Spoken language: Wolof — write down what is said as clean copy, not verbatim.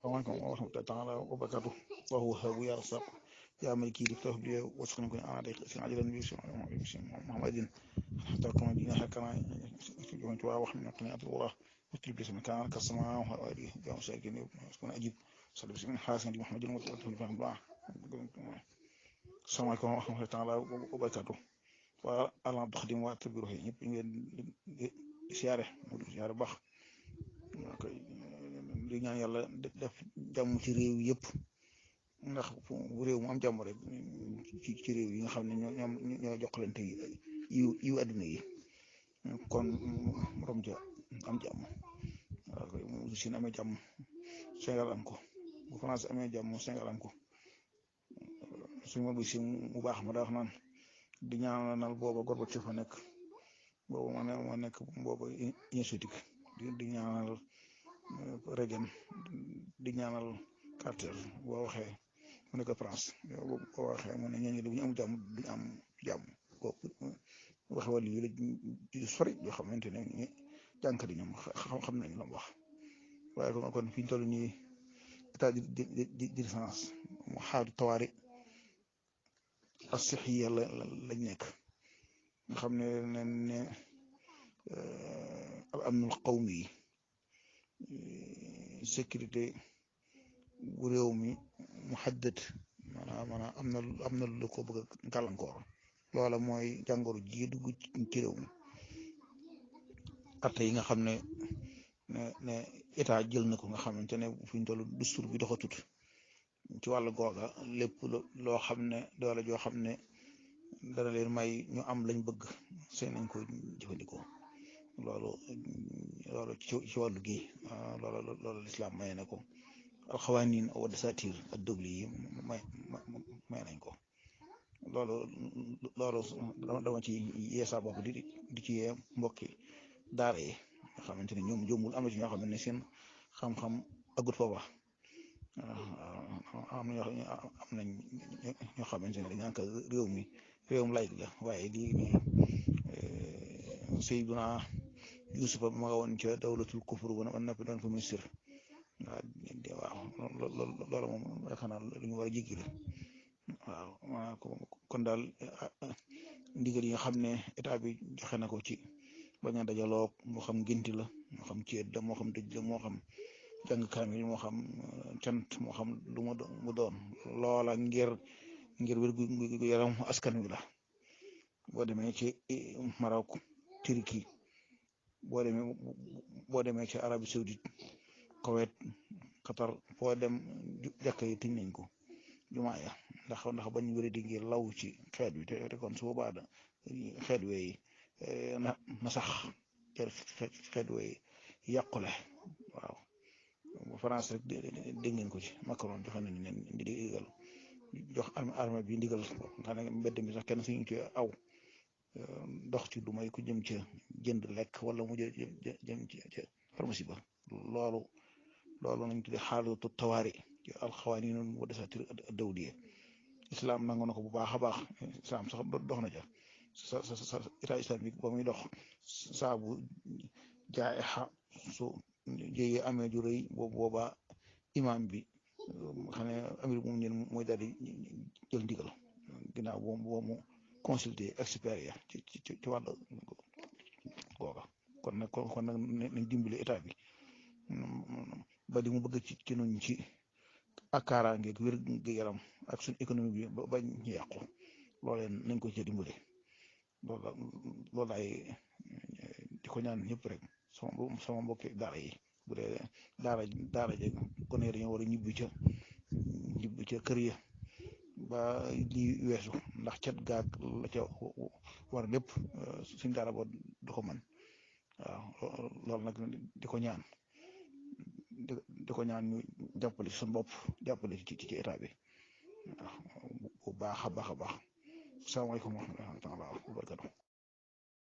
عليكم ورحمة الله تعالى وبركاته. وهو هو يا رزاق يا ملكي لفتح لي واسقني كن عليك عجلا محمد حتى كما دينا هكذا جوانت وحمنا قناة الله وتلب لسنا كان كالسماء وهذه يا مساكين يسكن أجيب صلى الله عليه حسن دي محمد وتلب فهم الله. السلام عليكم ورحمة الله تعالى وبركاته. وأنا بخدم واتبروه يب siyaare siyaare baax di ñaan yàlla def jàmm ci réew yëpp ndax bu réew mu am jàmm rek ci réew yi nga xam ne ñoo jokkalante yu àdduna yi kon morom ja am jàmm waaw bu Siin amee jàmm Sénégal am ko bu France amee jàmm Sénégal am ko suñu ma si mu baax ma daa wax naan di ñaanal booba Gorbatchev fa nekk boobu ma nekk boobu Union soviétique di ñaanal Reagan di ñaanal Carter boo waxee mu nekk France boo waxee mu ne ñooñu bu ñu am jàmm duñu am jàmm kooku waxe wàllu yi la ju sori yoo xamante ne ñu jànkat yi ñoom xam nañu la mu wax waaye kon fi ñu toll nii état d'urgence mu xaadu tawaari as-sihhiya lañ nekk nga xam ne al amnul qawmi yi sécurité bu réew mi mu xaddad maanaam am na lu ko bëgg a gàllankoor loola mooy jàngoro ji dugg ci réew mi atte yi nga xam ne état jël na ko nga xamante ne fi ñu toll dustur bi doxatut ci wàllu googa lépp loo xam ne doole joo xam ne dana leen may ñu am lañ bëgg seen nañ ko jëfandikoo loolu ci wàllu gi loolu lislaam may na ko alxawaanin aw dasaatiir ak dogli yi may nañ ko loolu dama ci yee sa bopp di ci yee mbokki daara yi nga xamante ne ñoom jombul am na ci ñoo xam ne seen xam-xam agut foofa am nañ ñoo xamante ne dañ naan réewum layit la waaye lii Seydina Yuusufa ma nga woon ca dawlatul kufur ba noppi doon fa ministre waaw loolu moom yaakaar naa lu ñu war a jéggi la waaw kon daal ndigal yi nga xam ne état bi joxe na ko ci bañ a dajaloo moo xam génti la moo xam ceet la moo xam dëj la moo xam jàng kaamil moo xam cant moo xam lu mu doon loola ngir wér gu yaram askan wi la boo demee ci Maroc Turquie boo demee ci Arabie Saoudite Koweït Qatar foo dem jàkka yi tëj nañ ko jumaa ya ndax bañ wéri di ngir law ci xeet wi te kon su boobaa xeet weyi na sax xeet weyi yàqule waaw France rek dégg ngeen ko ci Macron joxe nañ leen di digal jox armée bi ndigal xam ne mbedd mi sax kenn suñu ci aw dox ci du may ku jëm ca jënd lekk wala mu jëm ca pharmacie ba loolu nañ tudde xaalatu tawaari ci alxawaanin wa dasaatiir dawliya islam nangu na ko bu baax a baax islam sax dox na ca sa état islamique ba muy dox saabu jaayexa su jéyee amee ju rëy boobaa imam bi xam ne amir moom ñeen mooy daal di jël ndigal ginnaaw boo mu consulter expert ya ci wàllu googa kon nag nañ dimbali état bi ba li mu bëgg ci nuñ ci ak kaaraangeeg wér gu yaram ak suñ économie bi bañ yàqu looleen nañ ko ci dimbali loolu laay di ko ñaan ñëpp rek sama mbokki daara yi bu dee daara jeg kon dañoo war a ñibbi ca kër ya ba lii weesu ndax cat gaag la ca war lépp suñ daara ba du ko mën waaw loolu nag di ko ñaan ñu jàppale ci suñu bopp jàppale ci état bi waaw bu baax a baax a baax salaamaaleykum wa rahmatulah wa barakatuh